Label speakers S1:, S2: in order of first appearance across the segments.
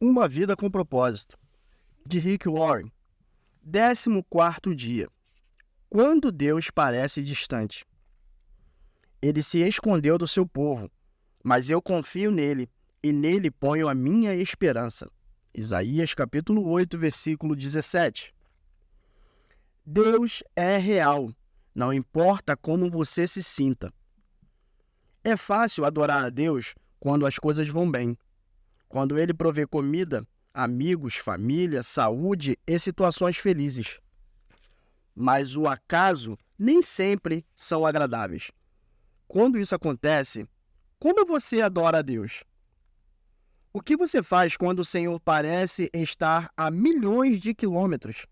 S1: Uma vida com propósito, de Rick Warren. 14º dia. Quando Deus parece distante. Ele se escondeu do seu povo, mas eu confio nele, e nele ponho a minha esperança. Isaías capítulo 8, versículo 17. Deus é real, não importa como você se sinta. É fácil adorar a Deus quando as coisas vão bem. Quando Ele provê comida, amigos, família, saúde e situações felizes. Mas o acaso nem sempre são agradáveis. Quando isso acontece, como você adora a Deus? O que você faz quando o Senhor parece estar a milhões de quilômetros?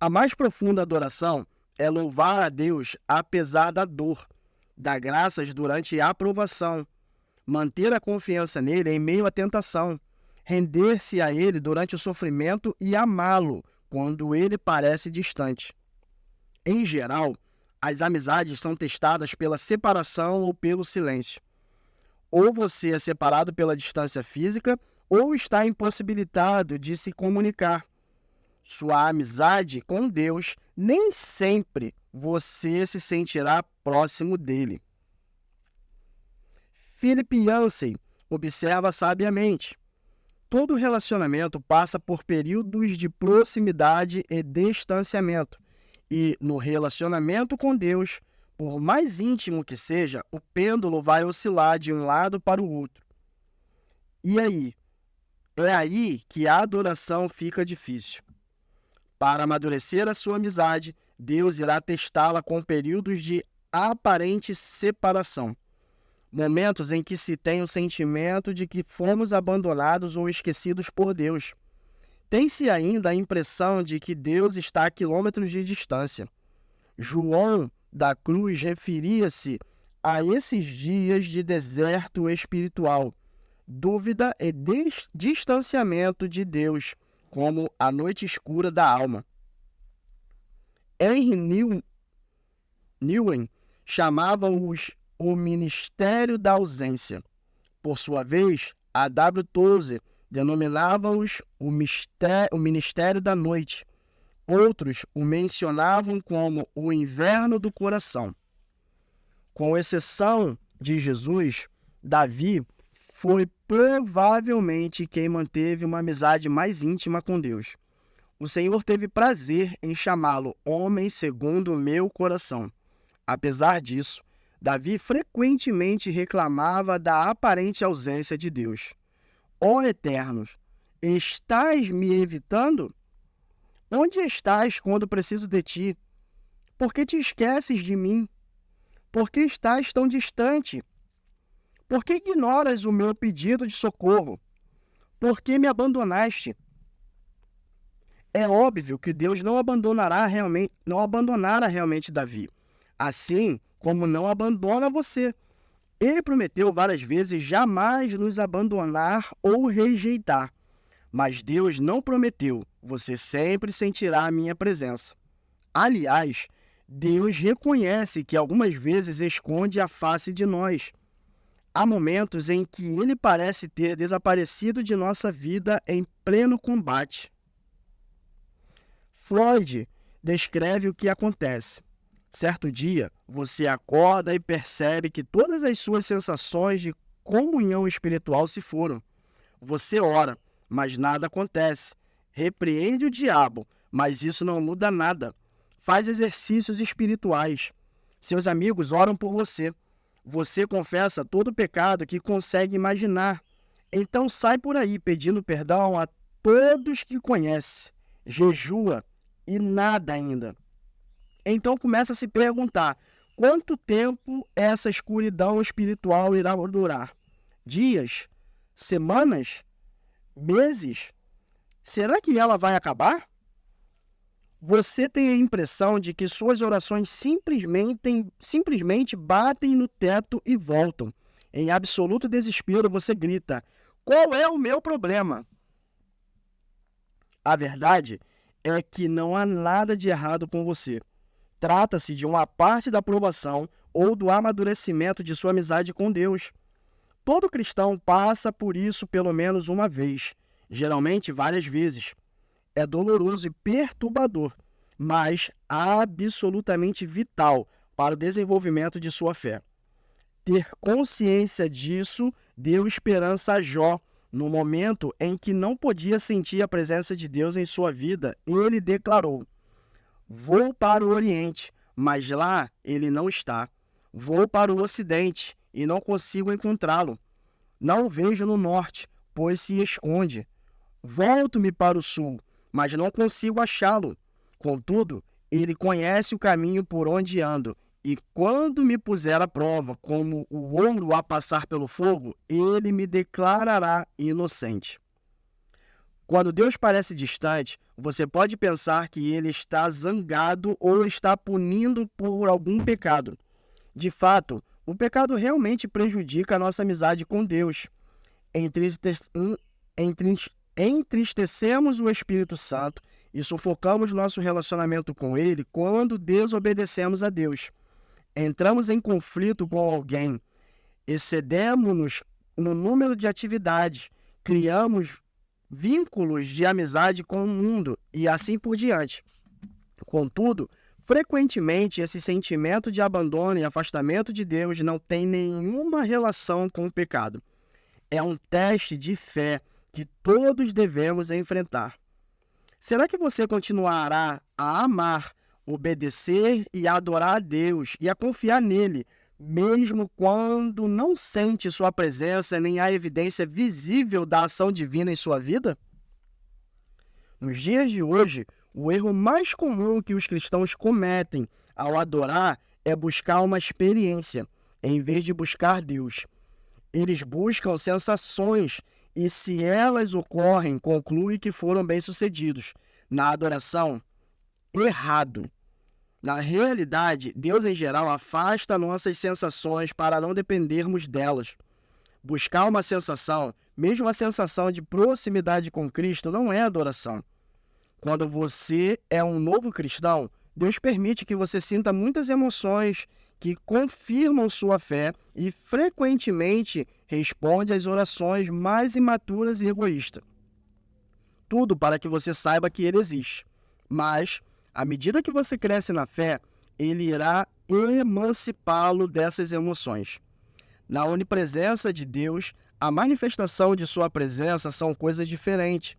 S1: A mais profunda adoração é louvar a Deus apesar da dor, dar graças durante a aprovação, manter a confiança nele em meio à tentação, render-se a ele durante o sofrimento e amá-lo quando ele parece distante. Em geral, as amizades são testadas pela separação ou pelo silêncio. Ou você é separado pela distância física, ou está impossibilitado de se comunicar. Sua amizade com Deus, nem sempre você se sentirá próximo dele. Philip Yancey observa sabiamente: todo relacionamento passa por períodos de proximidade e distanciamento, e no relacionamento com Deus, por mais íntimo que seja, o pêndulo vai oscilar de um lado para o outro. E aí? É aí que a adoração fica difícil. Para amadurecer a sua amizade, Deus irá testá-la com períodos de aparente separação. Momentos em que se tem o sentimento de que fomos abandonados ou esquecidos por Deus. Tem-se ainda a impressão de que Deus está a quilômetros de distância. João da Cruz referia-se a esses dias de deserto espiritual, dúvida e distanciamento de Deus, como a noite escura da alma. Henry Nouwen chamava-os o ministério da ausência. Por sua vez, a W. Tozer denominava-os o ministério da noite. Outros o mencionavam como o inverno do coração. Com exceção de Jesus, Davi foi provavelmente quem manteve uma amizade mais íntima com Deus. O Senhor teve prazer em chamá-lo homem segundo o meu coração. Apesar disso, Davi frequentemente reclamava da aparente ausência de Deus. Ó Eternos, estás me evitando? Onde estás quando preciso de ti? Por que te esqueces de mim? Por que estás tão distante? Por que ignoras o meu pedido de socorro? Por que me abandonaste? É óbvio que Deus não abandonara realmente Davi, assim como não abandona você. Ele prometeu várias vezes jamais nos abandonar ou rejeitar. Mas Deus não prometeu: você sempre sentirá a minha presença. Aliás, Deus reconhece que algumas vezes esconde a face de nós. Há momentos em que ele parece ter desaparecido de nossa vida em pleno combate. Freud descreve o que acontece. Certo dia, você acorda e percebe que todas as suas sensações de comunhão espiritual se foram. Você ora, mas nada acontece. Repreende o diabo, mas isso não muda nada. Faz exercícios espirituais. Seus amigos oram por você. Você confessa todo o pecado que consegue imaginar. Então sai por aí pedindo perdão a todos que conhece. Jejua e nada ainda. Então começa a se perguntar: quanto tempo essa escuridão espiritual irá durar? Dias? Semanas? Meses? Será que ela vai acabar? Você tem a impressão de que suas orações simplesmente batem no teto e voltam. Em absoluto desespero, você grita: qual é o meu problema? A verdade é que não há nada de errado com você. Trata-se de uma parte da aprovação ou do amadurecimento de sua amizade com Deus. Todo cristão passa por isso pelo menos uma vez, geralmente várias vezes. É doloroso e perturbador, mas absolutamente vital para o desenvolvimento de sua fé. Ter consciência disso deu esperança a Jó. No momento em que não podia sentir a presença de Deus em sua vida, ele declarou: vou para o Oriente, mas lá ele não está. Vou para o Ocidente e não consigo encontrá-lo. Não o vejo no Norte, pois se esconde. Volto-me para o Sul, mas não consigo achá-lo. Contudo, ele conhece o caminho por onde ando, e quando me puser à prova, como o ouro a passar pelo fogo, ele me declarará inocente. Quando Deus parece distante, você pode pensar que ele está zangado ou está punindo por algum pecado. De fato, o pecado realmente prejudica a nossa amizade com Deus. Entristecemos o Espírito Santo e sufocamos nosso relacionamento com ele quando desobedecemos a Deus. Entramos em conflito com alguém, excedemos-nos no número de atividades, criamos vínculos de amizade com o mundo e assim por diante. Contudo, frequentemente esse sentimento de abandono e afastamento de Deus não tem nenhuma relação com o pecado. É um teste de fé que todos devemos enfrentar. Será que você continuará a amar, obedecer e a adorar a Deus e a confiar nele, mesmo quando não sente sua presença nem a evidência visível da ação divina em sua vida? Nos dias de hoje, o erro mais comum que os cristãos cometem ao adorar é buscar uma experiência, em vez de buscar Deus. Eles buscam sensações e, se elas ocorrem, concluem que foram bem-sucedidos na adoração. Errado. Na realidade, Deus em geral afasta nossas sensações para não dependermos delas. Buscar uma sensação, mesmo a sensação de proximidade com Cristo, não é adoração. Quando você é um novo cristão, Deus permite que você sinta muitas emoções que confirmam sua fé e frequentemente responde às orações mais imaturas e egoístas. Tudo para que você saiba que ele existe. Mas, à medida que você cresce na fé, ele irá emancipá-lo dessas emoções. Na onipresença de Deus, a manifestação de sua presença são coisas diferentes.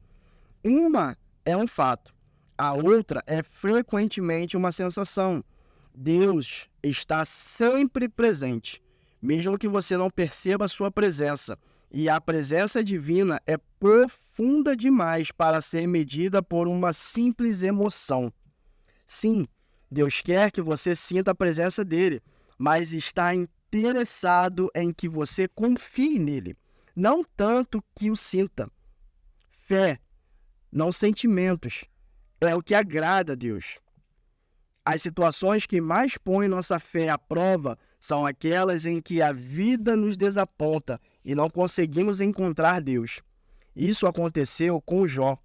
S1: Uma é um fato, a outra é frequentemente uma sensação. Deus está sempre presente, mesmo que você não perceba a sua presença, e a presença divina é profunda demais para ser medida por uma simples emoção. Sim, Deus quer que você sinta a presença dele, mas está interessado em que você confie nele, não tanto que o sinta. Fé, não sentimentos, é o que agrada a Deus. As situações que mais põem nossa fé à prova são aquelas em que a vida nos desaponta e não conseguimos encontrar Deus. Isso aconteceu com Jó.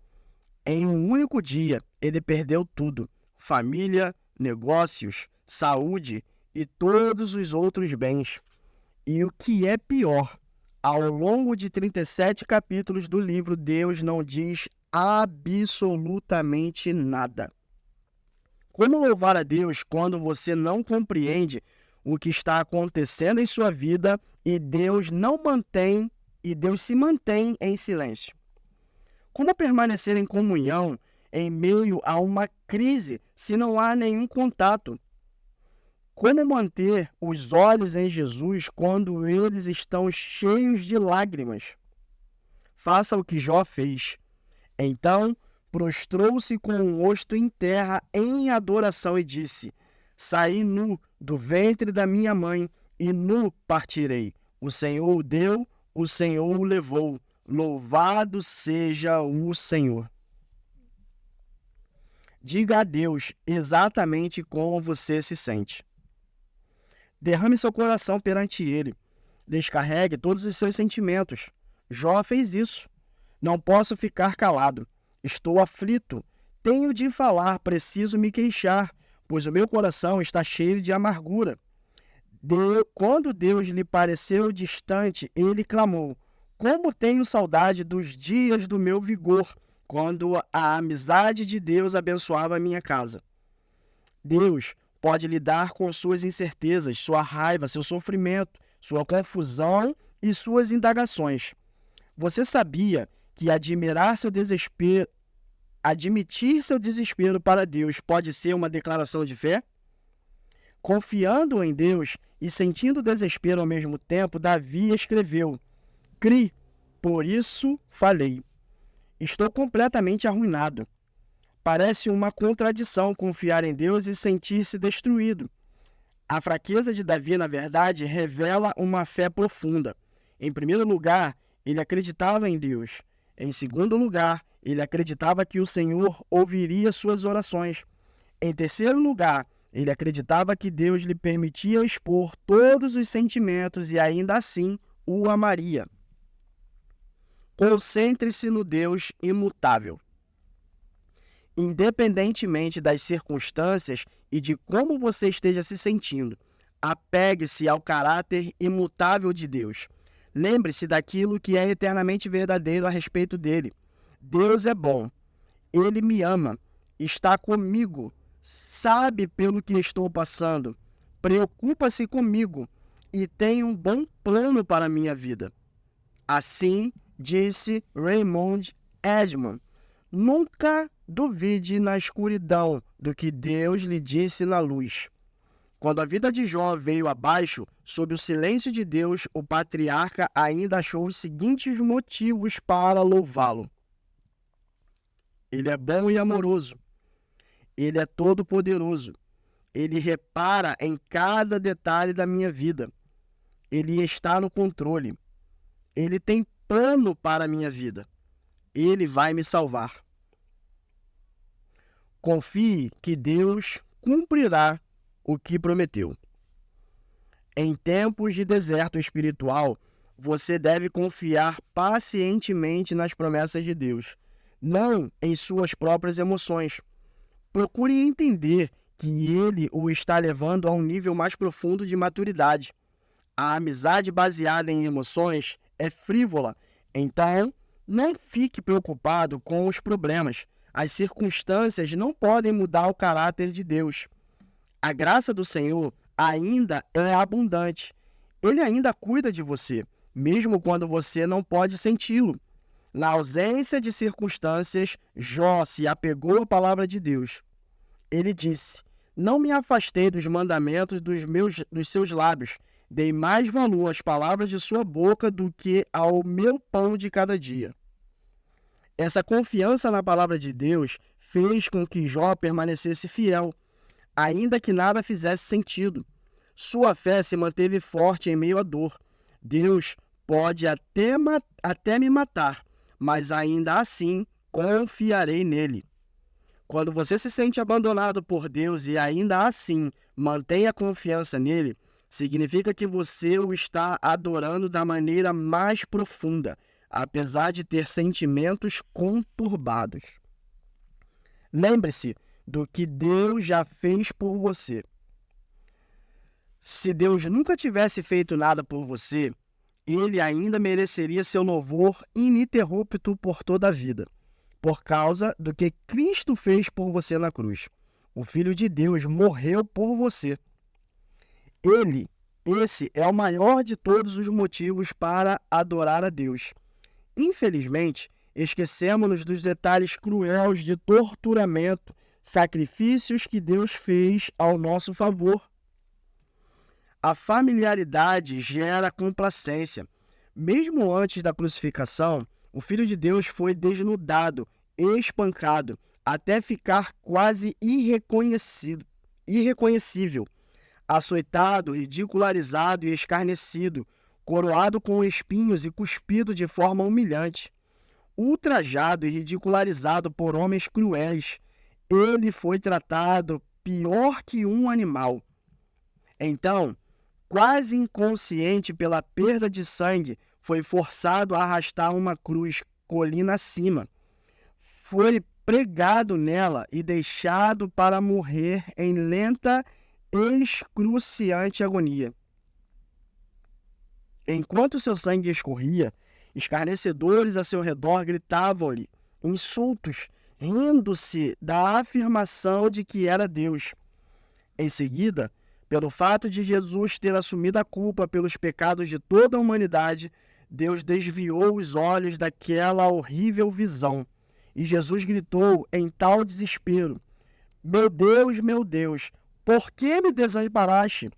S1: Em um único dia, ele perdeu tudo: família, negócios, saúde e todos os outros bens. E o que é pior, ao longo de 37 capítulos do livro, Deus não diz absolutamente nada. Como louvar a Deus quando você não compreende o que está acontecendo em sua vida e Deus se mantém em silêncio? Como permanecer em comunhão em meio a uma crise se não há nenhum contato? Como manter os olhos em Jesus quando eles estão cheios de lágrimas? Faça o que Jó fez. Então, prostrou-se com o rosto em terra em adoração e disse: saí nu do ventre da minha mãe e nu partirei. O Senhor o deu, o Senhor o levou. Louvado seja o Senhor. Diga a Deus exatamente como você se sente. Derrame seu coração perante Ele. Descarregue todos os seus sentimentos. Jó fez isso. Não posso ficar calado. Estou aflito. Tenho de falar, preciso me queixar, pois o meu coração está cheio de amargura. Quando Deus lhe pareceu distante, ele clamou: como tenho saudade dos dias do meu vigor, quando a amizade de Deus abençoava a minha casa. Deus pode lidar com suas incertezas, sua raiva, seu sofrimento, sua confusão e suas indagações. Você sabia que admitir seu desespero para Deus pode ser uma declaração de fé? Confiando em Deus e sentindo desespero ao mesmo tempo, Davi escreveu: Cri, por isso falei. Estou completamente arruinado. Parece uma contradição confiar em Deus e sentir-se destruído. A fraqueza de Davi, na verdade, revela uma fé profunda. Em primeiro lugar, ele acreditava em Deus. Em segundo lugar, ele acreditava que o Senhor ouviria suas orações. Em terceiro lugar, ele acreditava que Deus lhe permitia expor todos os sentimentos e ainda assim o amaria. Concentre-se no Deus imutável. Independentemente das circunstâncias e de como você esteja se sentindo, apegue-se ao caráter imutável de Deus. Lembre-se daquilo que é eternamente verdadeiro a respeito dele. Deus é bom. Ele me ama. Está comigo. Sabe pelo que estou passando. Preocupa-se comigo e tem um bom plano para a minha vida. Assim disse Raymond Edmond. Nunca duvide na escuridão do que Deus lhe disse na luz. Quando a vida de Jó veio abaixo, sob o silêncio de Deus, o patriarca ainda achou os seguintes motivos para louvá-lo. Ele é bom e amoroso. Ele é todo-poderoso. Ele repara em cada detalhe da minha vida. Ele está no controle. Ele tem plano para a minha vida. Ele vai me salvar. Confie que Deus cumprirá o que prometeu. Em tempos de deserto espiritual, você deve confiar pacientemente nas promessas de Deus, não em suas próprias emoções. Procure entender que Ele o está levando a um nível mais profundo de maturidade. A amizade baseada em emoções é frívola, então não fique preocupado com os problemas. As circunstâncias não podem mudar o caráter de Deus. A graça do Senhor ainda é abundante. Ele ainda cuida de você, mesmo quando você não pode senti-lo. Na ausência de circunstâncias, Jó se apegou à palavra de Deus. Ele disse: não me afastei dos mandamentos dos seus lábios. Dei mais valor às palavras de sua boca do que ao meu pão de cada dia. Essa confiança na palavra de Deus fez com que Jó permanecesse fiel, ainda que nada fizesse sentido. Sua fé se manteve forte em meio à dor. Deus pode até me matar, mas ainda assim confiarei nele. Quando você se sente abandonado por Deus e ainda assim mantém a confiança nele, significa que você o está adorando da maneira mais profunda, apesar de ter sentimentos conturbados. Lembre-se do que Deus já fez por você. Se Deus nunca tivesse feito nada por você, ele ainda mereceria seu louvor ininterrupto por toda a vida, por causa do que Cristo fez por você na cruz. O Filho de Deus morreu por você. Esse é o maior de todos os motivos para adorar a Deus. Infelizmente, esquecemos-nos dos detalhes cruéis de torturamento, sacrifícios que Deus fez ao nosso favor. A familiaridade gera complacência. Mesmo antes da crucificação, o Filho de Deus foi desnudado, espancado, até ficar quase irreconhecível, açoitado, ridicularizado e escarnecido, coroado com espinhos e cuspido de forma humilhante. Ultrajado e ridicularizado por homens cruéis, ele foi tratado pior que um animal. Então, quase inconsciente pela perda de sangue, foi forçado a arrastar uma cruz colina acima. Foi pregado nela e deixado para morrer em lenta, excruciante agonia. Enquanto seu sangue escorria, escarnecedores a seu redor gritavam-lhe insultos, rindo-se da afirmação de que era Deus. Em seguida, pelo fato de Jesus ter assumido a culpa pelos pecados de toda a humanidade, Deus desviou os olhos daquela horrível visão. E Jesus gritou em tal desespero: meu Deus, por que me desamparaste?"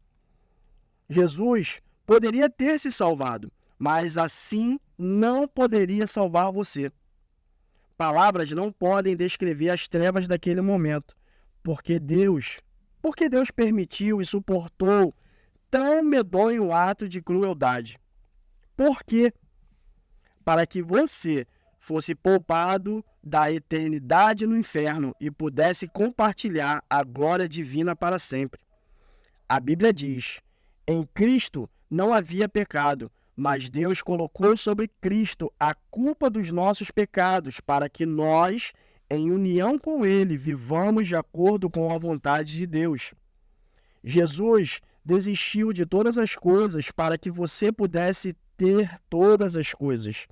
S1: Jesus poderia ter se salvado, mas assim não poderia salvar você. Palavras não podem descrever as trevas daquele momento, porque Deus permitiu e suportou tão medonho ato de crueldade. Por quê? Para que você fosse poupado da eternidade no inferno e pudesse compartilhar a glória divina para sempre. A Bíblia diz: em Cristo não havia pecado, mas Deus colocou sobre Cristo a culpa dos nossos pecados para que nós, em união com Ele, vivamos de acordo com a vontade de Deus. Jesus desistiu de todas as coisas para que você pudesse ter todas as coisas.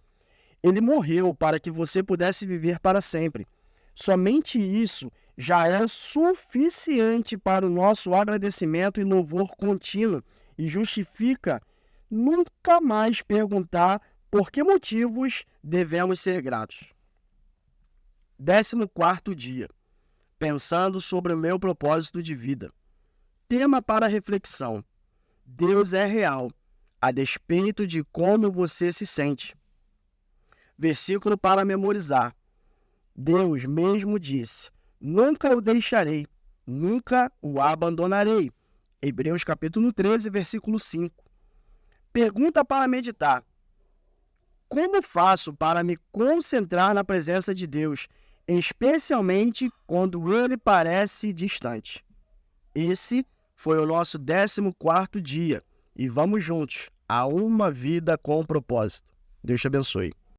S1: Ele morreu para que você pudesse viver para sempre. Somente isso já é suficiente para o nosso agradecimento e louvor contínuo e justifica nunca mais perguntar por que motivos devemos ser gratos. 14º dia. Pensando sobre o meu propósito de vida. Tema para reflexão: Deus é real, a despeito de como você se sente. Versículo para memorizar. Deus mesmo disse: nunca o deixarei, nunca o abandonarei. Hebreus capítulo 13, versículo 5. Pergunta para meditar: como faço para me concentrar na presença de Deus, especialmente quando Ele parece distante? Esse foi o nosso 14º dia e vamos juntos a uma vida com propósito. Deus te abençoe.